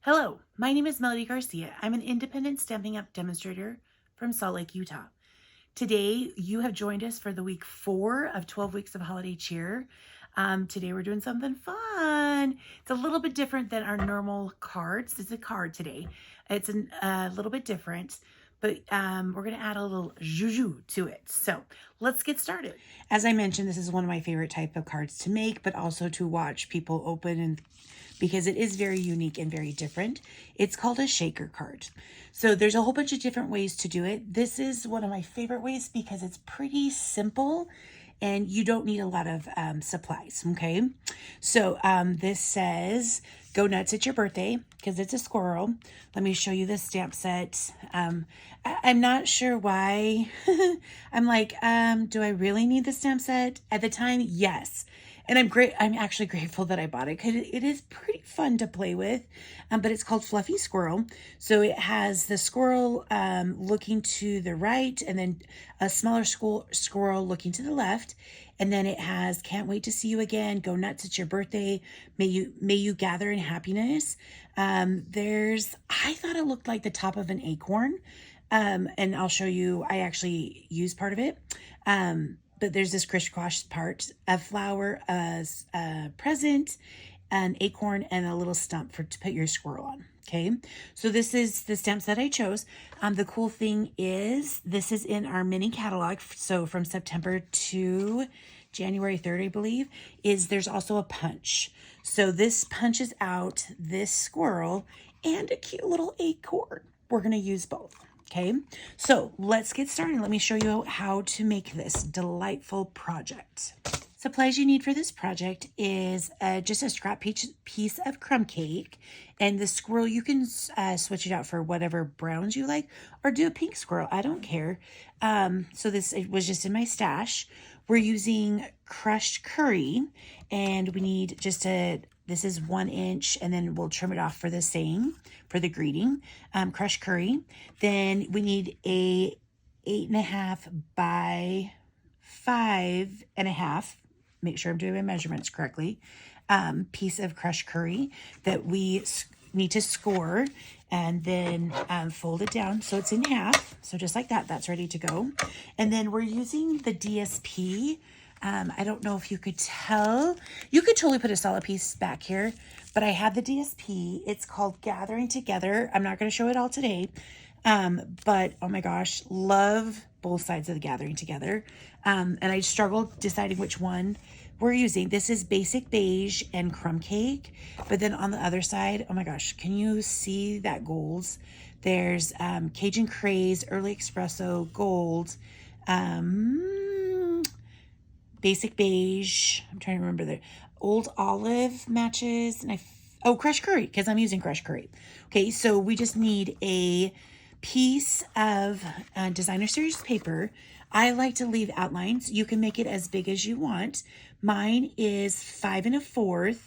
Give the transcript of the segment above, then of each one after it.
Hello, my name is Melody Garcia. I'm an independent Stampin' Up! Demonstrator from Salt Lake, Utah. Today, you have joined us for the week 4 of 12 weeks of holiday cheer. Today, we're doing something fun. It's a little bit different than our normal cards. It's a card today. It's a little bit different, but we're going to add a little juju to it. So let's get started. As I mentioned, this is one of my favorite type of cards to make, but also to watch people open, and because it is very unique and very different. It's called a shaker card. So there's a whole bunch of different ways to do it. This is one of my favorite ways because it's pretty simple and you don't need a lot of supplies, okay? So this says, go nuts, it's your birthday, because it's a squirrel. Let me show you the stamp set. I'm not sure why. I'm like, do I really need the stamp set? At the time, yes. And I'm actually grateful that I bought it because it is pretty fun to play with. But it's called Fluffy Squirrel. So it has the squirrel looking to the right, and then a smaller squirrel looking to the left. And then it has Can't Wait to See You Again, Go Nuts, It's Your Birthday, May you gather in happiness. I thought it looked like the top of an acorn. And I'll show you, I actually use part of it. But there's this crisscross part, a flower, a present, an acorn, and a little stump to put your squirrel on. Okay, so this is the stamps that I chose. The cool thing is this is in our mini catalog. So from September to January 3rd, I believe, there's also a punch. So this punches out this squirrel and a cute little acorn. We're going to use both. Okay, so let's get started. Let me show you how to make this delightful project. Supplies you need for this project is just a scrap piece of crumb cake, and the squirrel, you can switch it out for whatever browns you like, or do a pink squirrel, I don't care. So it was just in my stash. We're using crushed curry, and we need this is 1 inch, and then we'll trim it off for the saying, for the greeting, crushed curry. Then we need a 8.5 by 5.5, make sure I'm doing my measurements correctly, piece of crushed curry that we need to score, and then fold it down so it's in half. So just like that, that's ready to go. And then we're using the DSP. I don't know if you could tell. You could totally put a solid piece back here, but I have the DSP. It's called Gathering Together. I'm not going to show it all today, but oh my gosh, love both sides of the Gathering Together. And I struggled deciding which one we're using. This is Basic Beige and Crumb Cake, but then on the other side, oh my gosh, can you see that golds? There's Cajun Craze, Early Espresso, Gold, Basic Beige. I'm trying to remember the Old Olive matches, and crushed curry, because I'm using crushed curry. Okay, so we just need a piece of designer series paper. I like to leave outlines. You can make it as big as you want. Mine is 5 1/4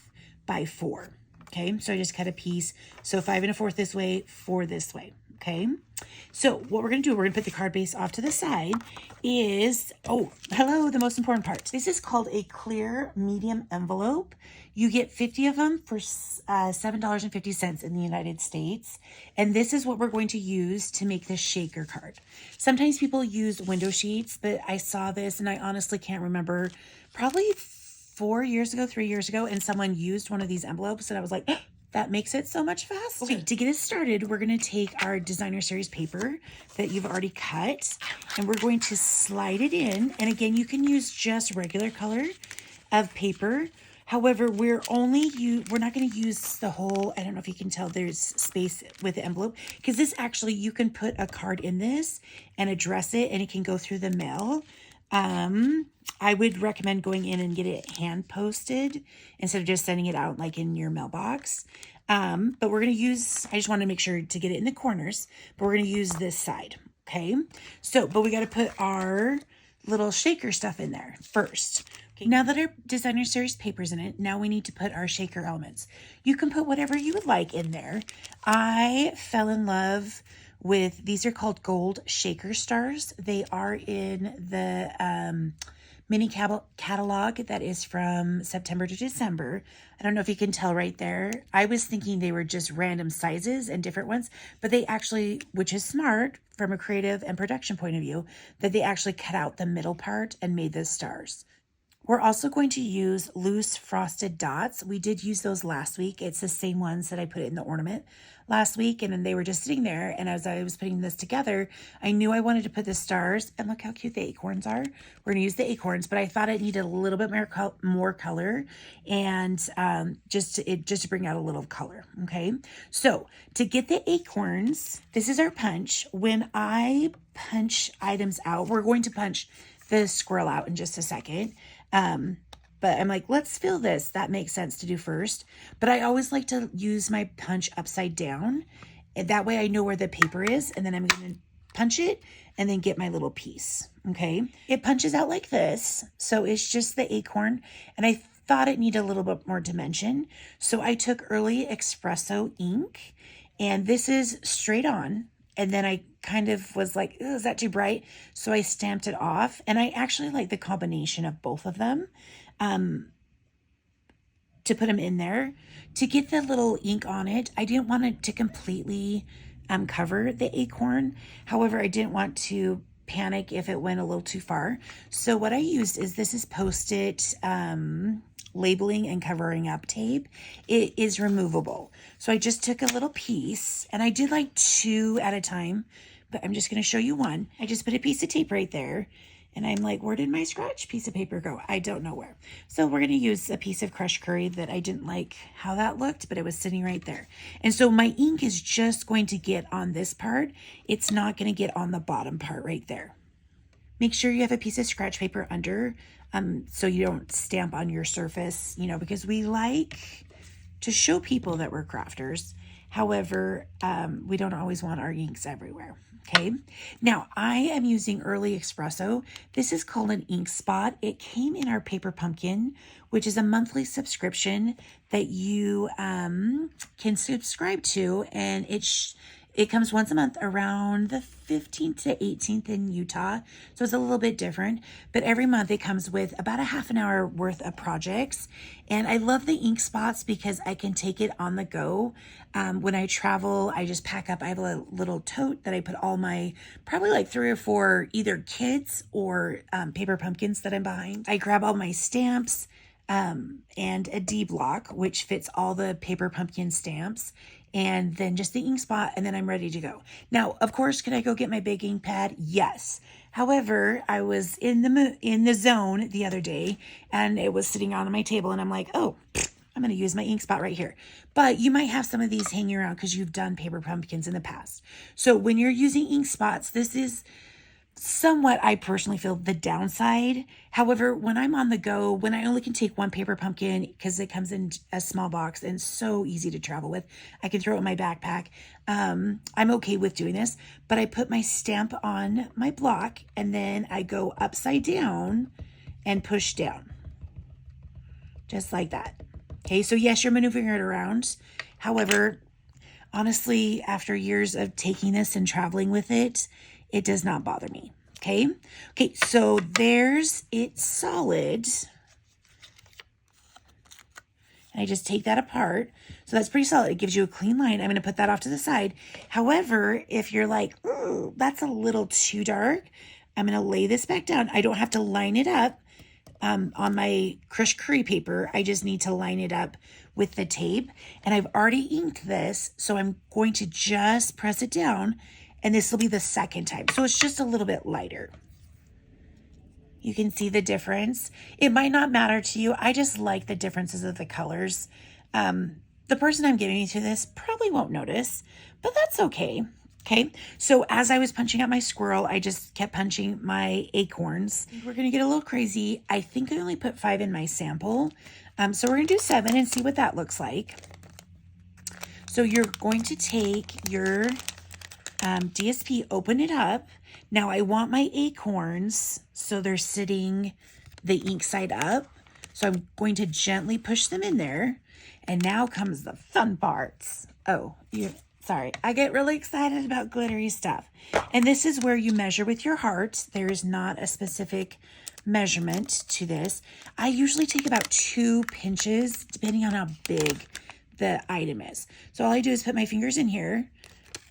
by 4. Okay, so I just cut a piece. So 5 1/4 this way, 4 this way. Okay, so what we're going to do, we're going to put the card base off to the side the most important part. This is called a clear medium envelope. You get 50 of them for $7.50 in the United States. And this is what we're going to use to make this shaker card. Sometimes people use window sheets, but I saw this and I honestly can't remember, probably 3 years ago, and someone used one of these envelopes and I was like, that makes it so much faster. Okay, to get us started, we're going to take our designer series paper that you've already cut, and we're going to slide it in. And again, you can use just regular color of paper. However, we're not going to use the whole, I don't know if you can tell there's space with the envelope, because this actually, you can put a card in this and address it, and it can go through the mail. I would recommend going in and get it hand posted instead of just sending it out like in your mailbox. But we're going to I just want to make sure to get it in the corners, but we're going to use this side. Okay. So, but we got to put our little shaker stuff in there first. Okay. Now that our designer series paper's in it, now we need to put our shaker elements. You can put whatever you would like in there. I fell in love with, these are called gold shaker stars. They are in the mini catalog that is from September to December. I don't know if you can tell right there. I was thinking they were just random sizes and different ones, but they actually, which is smart from a creative and production point of view, that they actually cut out the middle part and made the stars. We're also going to use loose frosted dots. We did use those last week. It's the same ones that I put in the ornament last week, and then they were just sitting there. And as I was putting this together, I knew I wanted to put the stars, and look how cute the acorns are. We're going to use the acorns, but I thought it needed a little bit more color, and just to bring out a little color. Okay, so to get the acorns, this is our punch. When I punch items out, we're going to punch the squirrel out in just a second. But I'm like, let's fill this. That makes sense to do first. But I always like to use my punch upside down. And that way I know where the paper is. And then I'm going to punch it and then get my little piece. Okay. It punches out like this. So it's just the acorn. And I thought it needed a little bit more dimension. So I took Early Espresso ink. And this is straight on. And then I kind of was like, is that too bright? So I stamped it off. And I actually like the combination of both of them to put them in there. To get the little ink on it, I didn't want it to completely cover the acorn. However, I didn't want to panic if it went a little too far. So what I used is this is Post-it labeling and covering up tape. It is removable. So I just took a little piece, and I did like 2 at a time, but I'm just going to show you one. I just put a piece of tape right there, and I'm like, where did my scratch piece of paper go? I don't know where. So we're going to use a piece of crushed curry that I didn't like how that looked, but it was sitting right there. And so my ink is just going to get on this part. It's not going to get on the bottom part right there. Make sure you have a piece of scratch paper under, so you don't stamp on your surface, because we like to show people that we're crafters. However, we don't always want our inks everywhere. Okay. Now I am using Early Espresso. This is called an ink spot. It came in our Paper Pumpkin, which is a monthly subscription that you can subscribe to, and it comes once a month around the 15th to 18th in Utah. So it's a little bit different, but every month it comes with about a half an hour worth of projects. And I love the ink spots because I can take it on the go. When I travel, I just pack up. I have a little tote that I put all my, probably like 3 or 4, either kits or Paper Pumpkins that I'm behind. I grab all my stamps and a D block, which fits all the Paper Pumpkin stamps, and then just the ink spot, and then I'm ready to go. Now, of course, can I go get my big ink pad? Yes. However, I was in the zone the other day, and it was sitting on my table, and I'm like, oh, I'm going to use my ink spot right here. But you might have some of these hanging around because you've done Paper Pumpkins in the past. So when you're using ink spots, this is somewhat, I personally feel, the downside. However, when I'm on the go, when I only can take one Paper Pumpkin because it comes in a small box and so easy to travel with, I can throw it in my backpack. I'm okay with doing this, but I put my stamp on my block and then I go upside down and push down. Just like that. Okay, so yes, you're maneuvering it around. However, honestly, after years of taking this and traveling with it, it does not bother me. Okay. Okay. So there's it solid. And I just take that apart. So that's pretty solid. It gives you a clean line. I'm going to put that off to the side. However, if you're like, ooh, that's a little too dark, I'm going to lay this back down. I don't have to line it up on my crushed curry paper. I just need to line it up with the tape. And I've already inked this. So I'm going to just press it down. And this will be the second time. So it's just a little bit lighter. You can see the difference. It might not matter to you. I just like the differences of the colors. The person I'm giving you to this probably won't notice, but that's okay. Okay. So as I was punching out my squirrel, I just kept punching my acorns. We're going to get a little crazy. I think I only put 5 in my sample. So we're going to do 7 and see what that looks like. So you're going to take your DSP, open it up. Now I want my acorns so they're sitting the ink side up. So I'm going to gently push them in there. And now comes the fun parts. Oh, sorry. I get really excited about glittery stuff. And this is where you measure with your heart. There is not a specific measurement to this. I usually take about 2 pinches, depending on how big the item is. So all I do is put my fingers in here,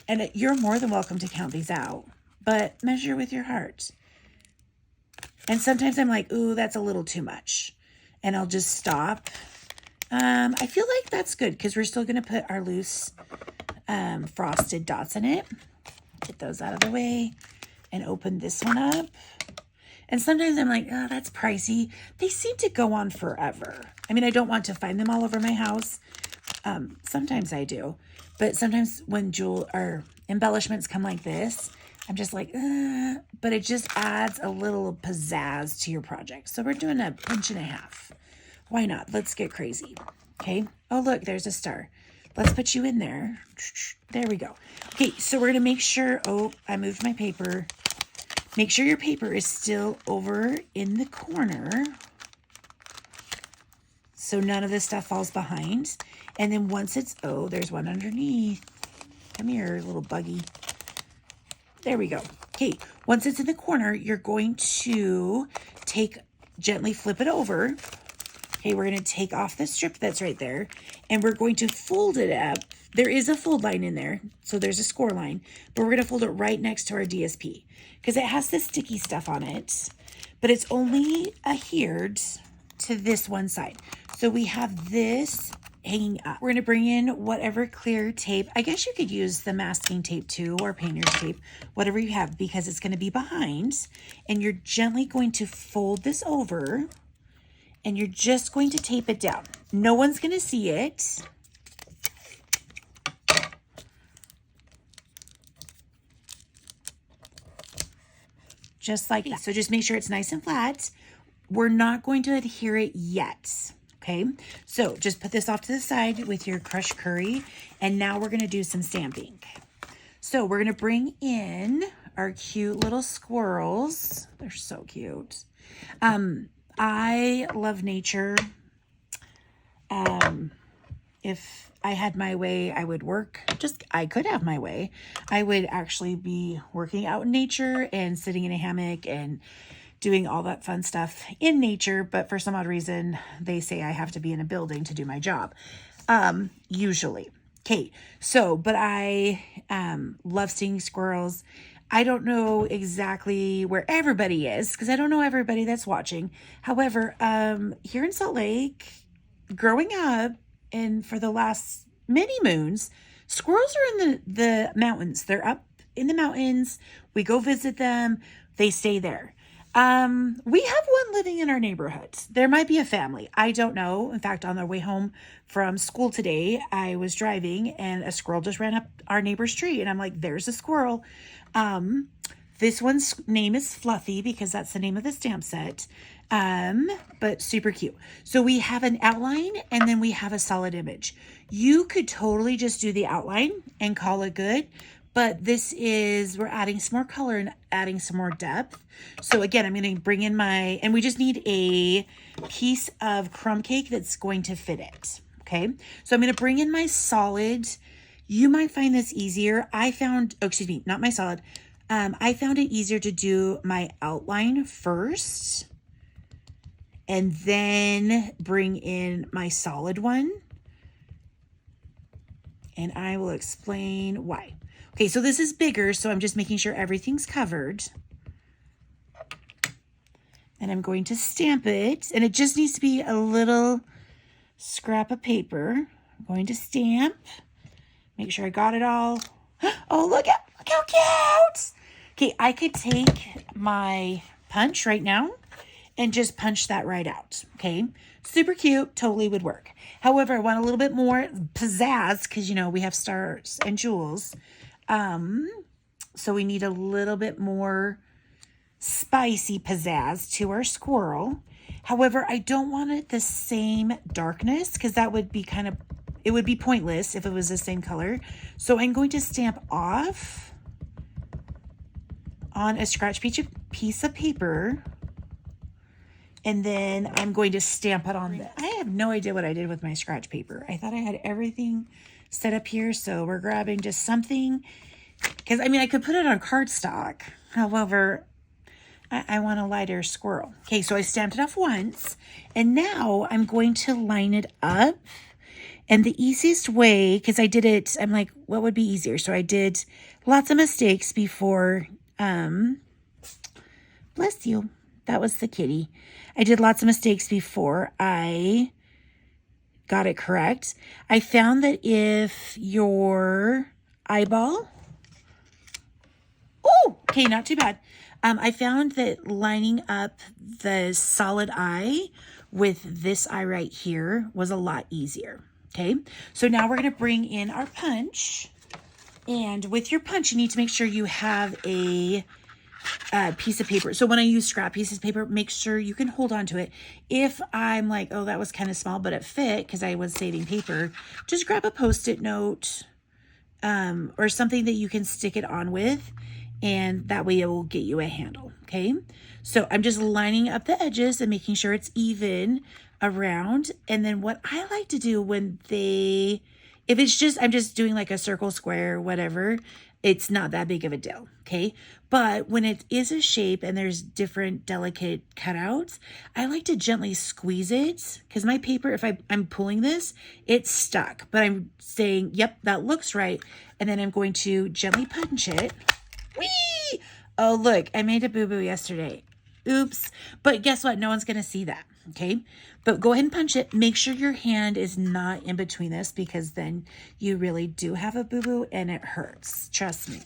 and you're more than welcome to count these out, but measure with your heart. And sometimes I'm like, ooh, that's a little too much, and I'll just stop. I feel like that's good because we're still going to put our loose frosted dots in it. Get those out of the way and open this one up. And sometimes I'm like, oh, that's pricey. They seem to go on forever. I mean, I don't want to find them all over my house. Sometimes I do. But sometimes when jewel or embellishments come like this, I'm just like, but it just adds a little pizzazz to your project. So we're doing a pinch and a half. Why not? Let's get crazy. Okay. Oh, look, there's a star. Let's put you in there. There we go. Okay, so we're going to make sure, oh, I moved my paper. Make sure your paper is still over in the corner so none of this stuff falls behind. And then once it's, oh, there's one underneath. Come here, little buggy. There we go. Okay, once it's in the corner, you're going to gently flip it over. Okay, we're going to take off the strip that's right there, and we're going to fold it up. There is a fold line in there, so there's a score line, but we're going to fold it right next to our DSP because it has this sticky stuff on it, but it's only adhered to this one side. So we have this hanging up. We're going to bring in whatever clear tape. I guess you could use the masking tape too, or painter's tape, whatever you have, because it's going to be behind, and you're gently going to fold this over. And you're just going to tape it down. No one's going to see it. Just like that. So just make sure it's nice and flat. We're not going to adhere it yet. Okay. So just put this off to the side with your crushed curry. And now we're going to do some stamping. So we're going to bring in our cute little squirrels. They're so cute. I love nature. If I had my way, I would work. I could have my way. I would actually be working out in nature and sitting in a hammock and doing all that fun stuff in nature. But for some odd reason, they say I have to be in a building to do my job. Usually. Okay. So, but I, love seeing squirrels. I don't know exactly where everybody is because I don't know everybody that's watching. However, here in Salt Lake, growing up and for the last many moons, squirrels are in the mountains. They're up in the mountains. We go visit them. They stay there. We have one living in our neighborhood. There might be a family. I don't know. In fact, on our way home from school today, I was driving and a squirrel just ran up our neighbor's tree. And I'm like, there's a squirrel. This one's name is Fluffy because that's the name of the stamp set. But super cute. So we have an outline and then we have a solid image. You could totally just do the outline and call it good. But we're adding some more color and adding some more depth. So again, I'm going to bring in and we just need a piece of crumb cake that's going to fit it. Okay. So I'm going to bring in my solid. You might find this easier. I found it easier to do my outline first and then bring in my solid one. And I will explain why. Okay, so this is bigger, so I'm just making sure everything's covered. And I'm going to stamp it, and it just needs to be a little scrap of paper. I'm going to stamp. Make sure I got it all. Oh, look how cute! Okay, I could take my punch right now and just punch that right out, okay? Super cute, totally would work. However, I want a little bit more pizzazz because, we have stars and jewels. So we need a little bit more spicy pizzazz to our squirrel. However, I don't want it the same darkness because that would be it would be pointless if it was the same color. So I'm going to stamp off on a scratch piece of paper. And then I'm going to stamp it on this. I have no idea what I did with my scratch paper. I thought I had everything set up here. So we're grabbing just something. Because, I could put it on cardstock. However, I want a lighter squirrel. Okay, so I stamped it off once, and now I'm going to line it up. And the easiest way, because I did it, I'm like, what would be easier? So I did lots of mistakes before, bless you. That was the kitty. I did lots of mistakes before I got it correct. I found that if your eyeball, oh, okay, not too bad. I found that lining up the solid eye with this eye right here was a lot easier. Okay, so now we're going to bring in our punch. And with your punch, you need to make sure you have a piece of paper. So when I use scrap pieces of paper, make sure you can hold on to it. If I'm like, oh, that was kind of small, but it fit because I was saving paper, just grab a Post-it note or something that you can stick it on with. And that way it will get you a handle. Okay. So I'm just lining up the edges and making sure it's even around. And then what I like to do when if it's just, I'm just doing like a circle, square, whatever, it's not that big of a deal. Okay. But when it is a shape and there's different delicate cutouts, I like to gently squeeze it because my paper, if I'm pulling this, it's stuck, but I'm saying, yep, that looks right. And then I'm going to gently punch it. Whee! Oh, look, I made a boo-boo yesterday. Oops. But guess what? No one's going to see that. Okay. But go ahead and punch it. Make sure your hand is not in between this because then you really do have a boo-boo and it hurts. Trust me.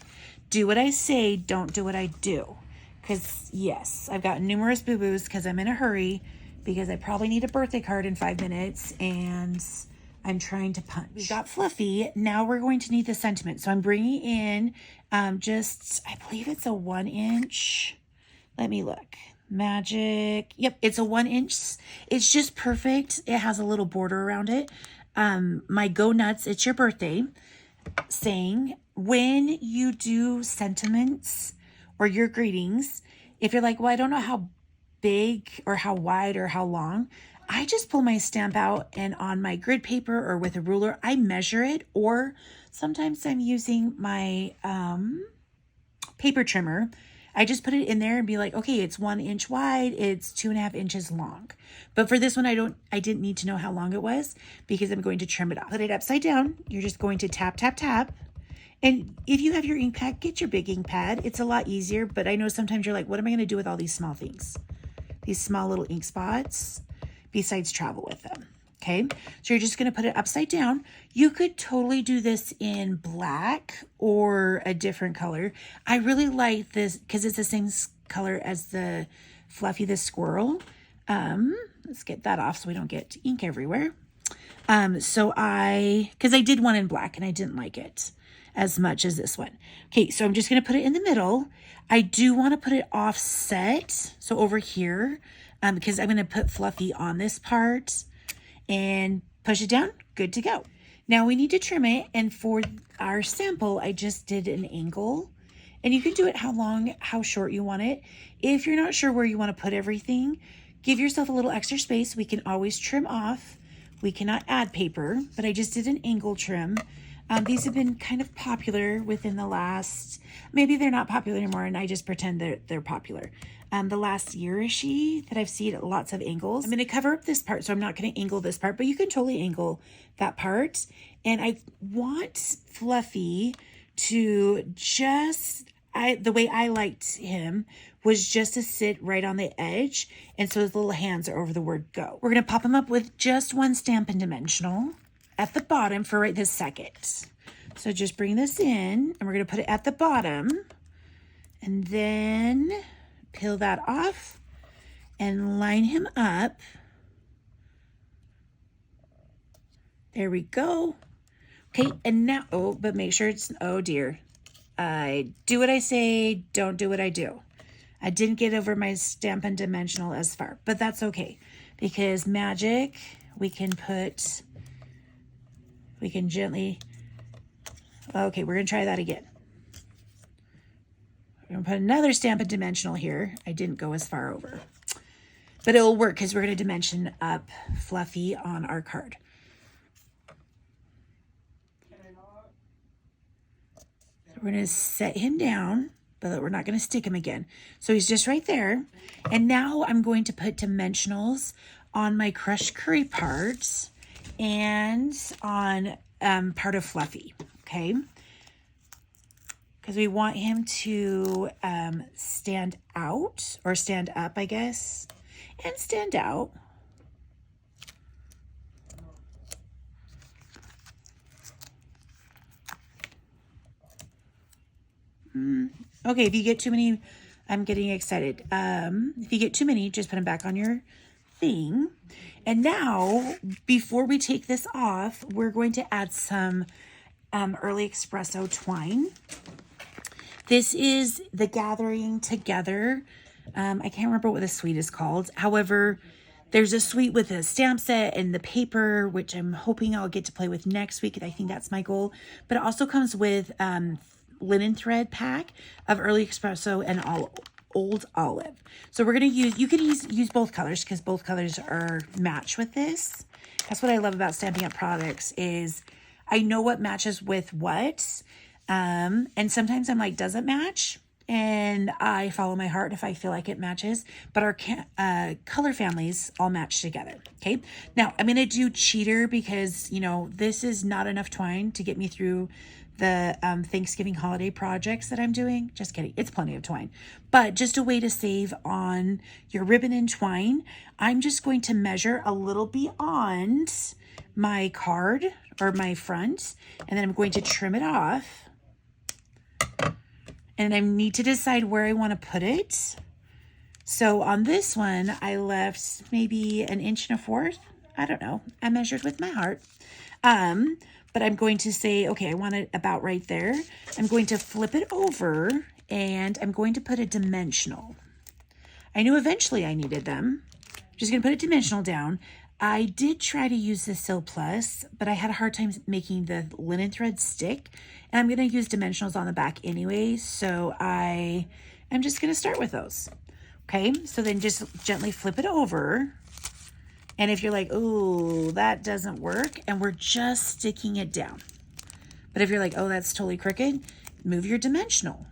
Do what I say. Don't do what I do. Because yes, I've got numerous boo-boos because I'm in a hurry because I probably need a birthday card in 5 minutes and I'm trying to punch. We got Fluffy. Now we're going to need the sentiment. So I'm bringing in I believe it's a 1 inch. Let me look. Magic. Yep, it's a 1 inch. It's just perfect. It has a little border around it. My Go Nuts, It's Your Birthday saying, when you do sentiments or your greetings, if you're like, well, I don't know how big or how wide or how long, I just pull my stamp out and on my grid paper or with a ruler, I measure it. Or sometimes I'm using my paper trimmer. I just put it in there and be like, okay, it's 1 inch wide. It's 2.5 inches long. But for this one, I didn't need to know how long it was because I'm going to trim it off. Put it upside down. You're just going to tap, tap, tap. And if you have your ink pad, get your big ink pad. It's a lot easier, but I know sometimes you're like, what am I going to do with all these small things? These small little ink spots, besides travel with them. Okay, so you're just going to put it upside down. You could totally do this in black or a different color. I really like this because it's the same color as the Fluffy the squirrel. Let's get that off so we don't get ink everywhere. Because I did one in black and I didn't like it as much as this one. Okay, so I'm just going to put it in the middle. I do want to put it offset, so over here, because I'm going to put Fluffy on this part and push it down. Good to go. Now we need to trim it, and for our sample, I just did an angle, and you can do it how long, how short you want it. If you're not sure where you want to put everything, give yourself a little extra space. We can always trim off. We cannot add paper, but I just did an angle trim. These have been kind of popular within the last, maybe they're not popular anymore and I just pretend they're popular. The last year-ish that I've seen lots of angles. I'm going to cover up this part, so I'm not going to angle this part, but you can totally angle that part. And I want Fluffy to the way I liked him was just to sit right on the edge. And so his little hands are over the word go. We're going to pop him up with just one Stampin' Dimensional at the bottom for right this second. So just bring this in and we're going to put it at the bottom and then peel that off and line him up. There we go. Okay, and now, but make sure it's, oh dear. I do what I say, don't do what I do. I didn't get over my Stampin' Dimensional as far, but that's okay because magic, we can gently, okay, we're going to try that again. We're going to put another Stampin' Dimensional here. I didn't go as far over, but it'll work because we're going to dimension up Fluffy on our card. So we're going to set him down but we're not going to stick him again. So he's just right there. And now I'm going to put dimensionals on my crushed curry parts and on part of Fluffy, okay? Because we want him to stand out, or stand up, I guess, and stand out. Okay, if you get too many, I'm getting excited. If you get too many, just put them back on your thing. And now, before we take this off, we're going to add some early espresso twine. This is the Gathering Together. I can't remember what the suite is called. However, there's a suite with a stamp set and the paper, which I'm hoping I'll get to play with next week. I think that's my goal. But it also comes with linen thread pack of early espresso and old olive. So we're going to use, you could use both colors because both colors are match with this. That's what I love about Stampin' Up! Products is I know what matches with what. And sometimes I'm like, does it match? And I follow my heart if I feel like it matches. But our color families all match together. Okay. Now I'm going to do cheater because, you know, this is not enough twine to get me through the Thanksgiving holiday projects that I'm doing. Just kidding. It's plenty of twine. But just a way to save on your ribbon and twine, I'm just going to measure a little beyond my card or my front. And then I'm going to trim it off. And I need to decide where I want to put it. So on this one, I left maybe 1 1/4 inches. I don't know. I measured with my heart. But I'm going to say, okay, I want it about right there. I'm going to flip it over and I'm going to put a dimensional. I knew eventually I needed them. I'm just going to put a dimensional down. I did try to use the Sil Plus, but I had a hard time making the linen thread stick. And I'm going to use dimensionals on the back anyway. So I am just going to start with those. Okay, so then just gently flip it over. And if you're like, oh, that doesn't work, and we're just sticking it down. But if you're like, oh, that's totally crooked, move your dimensional.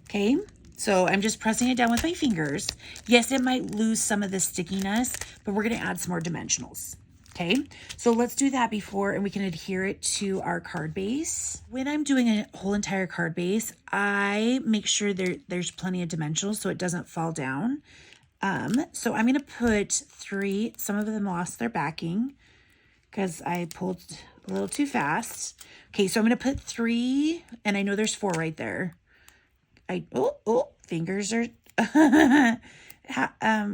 Okay, so I'm just pressing it down with my fingers. Yes, it might lose some of the stickiness, but we're going to add some more dimensionals. Okay, so let's do that before, and we can adhere it to our card base. When I'm doing a whole entire card base, I make sure there's plenty of dimensionals so it doesn't fall down. So I'm going to put 3, some of them lost their backing because I pulled a little too fast. Okay, so I'm going to put 3, and I know there's 4 right there. Fingers are,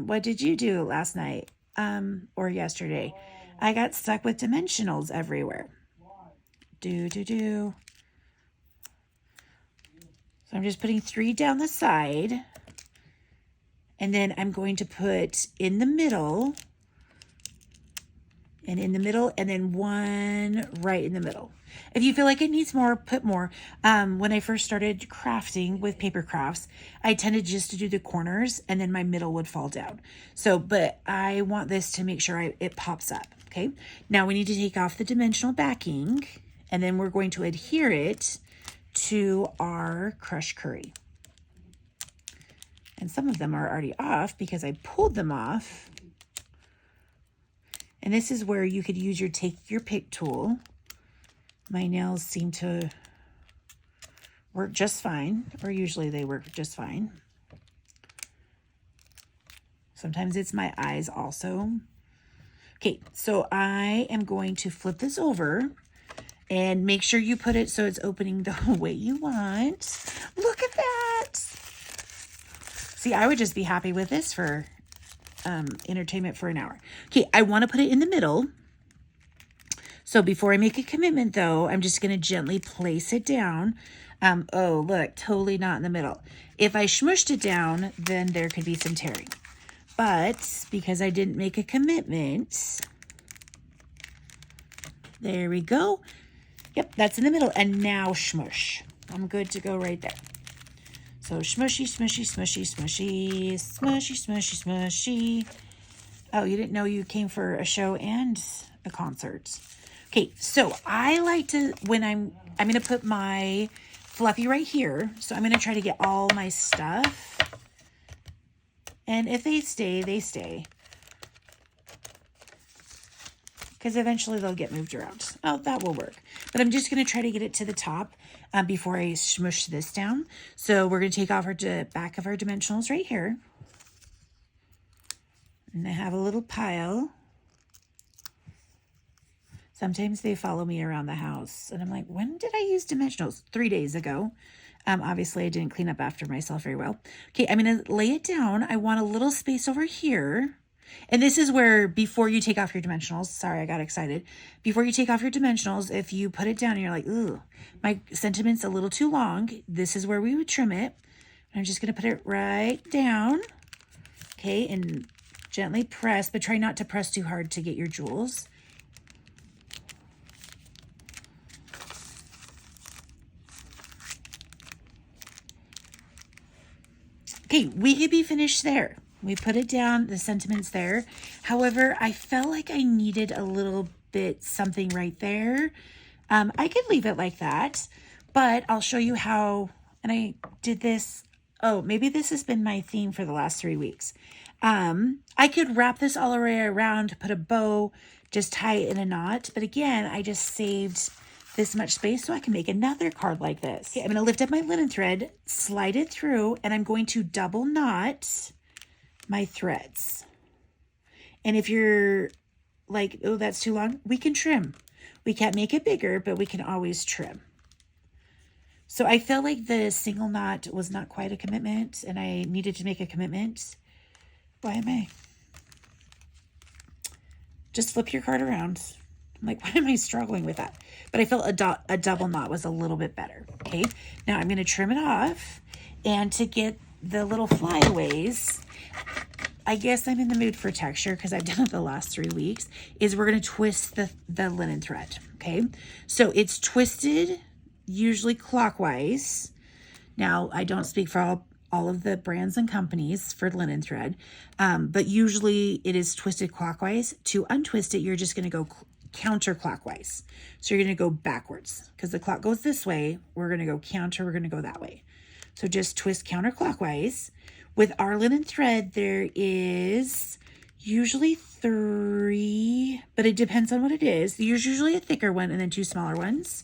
what did you do last night, or yesterday? I got stuck with dimensionals everywhere. So I'm just putting 3 down the side. And then I'm going to put in the middle, and then 1 right in the middle. If you feel like it needs more, put more. When I first started crafting with paper crafts, I tended just to do the corners and then my middle would fall down. So, but I want this to make sure it pops up. Okay. Now we need to take off the dimensional backing, and then we're going to adhere it to our crushed curry. And some of them are already off because I pulled them off. And this is where you could use your take your pick tool. My nails seem to work just fine, or usually they work just fine. Sometimes it's my eyes also. Okay, so I am going to flip this over and make sure you put it so it's opening the way you want. Look at that. See, I would just be happy with this for entertainment for an hour. Okay, I want to put it in the middle. So before I make a commitment, though, I'm just going to gently place it down. Oh, look, totally not in the middle. If I smushed it down, then there could be some tearing. But because I didn't make a commitment, there we go. Yep, that's in the middle. And now smush. I'm good to go right there. So smushy, smushy, smushy, smushy, smushy, smushy, smushy. Oh, you didn't know you came for a show and a concert. Okay, so I like to, when I'm I'm going to put my Fluffy right here. So I'm going to try to get all my stuff. And if they stay, they stay. Because eventually they'll get moved around. Oh, that will work. But I'm just going to try to get it to the top before I smush this down. So we're going to take off our back of our dimensionals right here. And I have a little pile. Sometimes they follow me around the house. And I'm like, when did I use dimensionals? 3 days ago. Obviously, I didn't clean up after myself very well. Okay, I'm going to lay it down. I want a little space over here. And this is where, before you take off your dimensionals, sorry, I got excited. Before you take off your dimensionals, if you put it down and you're like, ooh, my sentiment's a little too long, this is where we would trim it. I'm just going to put it right down. Okay, and gently press, but try not to press too hard to get your jewels. Okay, we could be finished there. We put it down, the sentiment's there. However, I felt like I needed a little bit something right there. I could leave it like that, but I'll show you how, and I did this. Oh, maybe this has been my theme for the last 3 weeks. I could wrap this all the way around, put a bow, just tie it in a knot. But again, I just saved this much space so I can make another card like this. Okay, I'm going to lift up my linen thread, slide it through, and I'm going to double knot my threads. And if you're like, oh, that's too long, we can trim. We can't make it bigger, but we can always trim. So I felt like the single knot was not quite a commitment, and I needed to make a commitment. Why am I? Just flip your card around. I'm like, why am I struggling with that? But I felt a double knot was a little bit better. Okay, now I'm going to trim it off. And to get the little flyaways, I guess I'm in the mood for texture because I've done it the last 3 weeks, is we're going to twist the linen thread. Okay, so it's twisted usually clockwise. Now, I don't speak for all of the brands and companies for linen thread, but usually it is twisted clockwise. To untwist it, you're just going to go counterclockwise. So you're going to go backwards because the clock goes this way. We're going to go counter. We're going to go that way. So just twist counterclockwise. With our linen thread, there is usually 3, but it depends on what it is. There's usually a thicker one and then 2 smaller ones.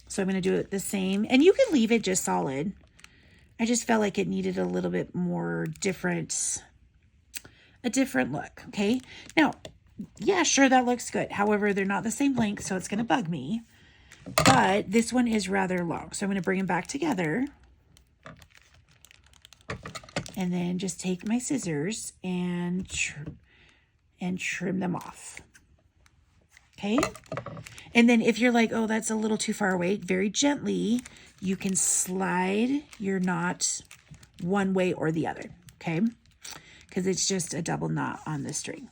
So I'm going to do it the same. And you can leave it just solid. I just felt like it needed a little bit more a different look. Okay. Now, yeah, sure, that looks good. However, they're not the same length, so it's going to bug me. But this one is rather long. So I'm going to bring them back together. And then just take my scissors and trim them off. Okay. And then if you're like, oh, that's a little too far away, very gently, you can slide your knot one way or the other. Okay. Because it's just a double knot on the string.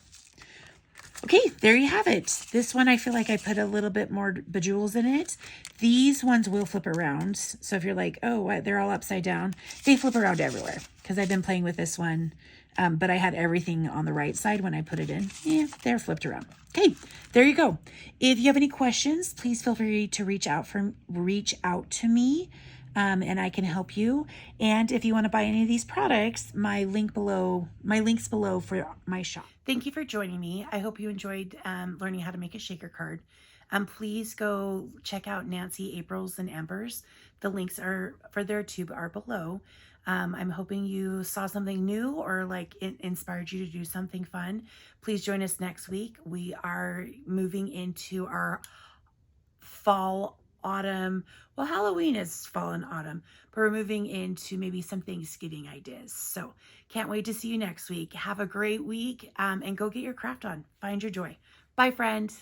Okay, there you have it. This one, I feel like I put a little bit more bejewels in it. These ones will flip around. So if you're like, oh, what, they're all upside down, they flip around everywhere because I've been playing with this one. But I had everything on the right side when I put it in. Yeah, they're flipped around. Okay, there you go. If you have any questions, please feel free to reach out to me. And I can help you. And if you want to buy any of these products, my links below for my shop. Thank you for joining me. I hope you enjoyed learning how to make a shaker card. Please go check out Nancy, April's, and Amber's. The links for their tube are below. I'm hoping you saw something new or like it inspired you to do something fun. Please join us next week. We are moving into our fall, autumn. Well, Halloween is fall and autumn, but we're moving into maybe some Thanksgiving ideas. So can't wait to see you next week. Have a great week and go get your craft on. Find your joy. Bye, friend.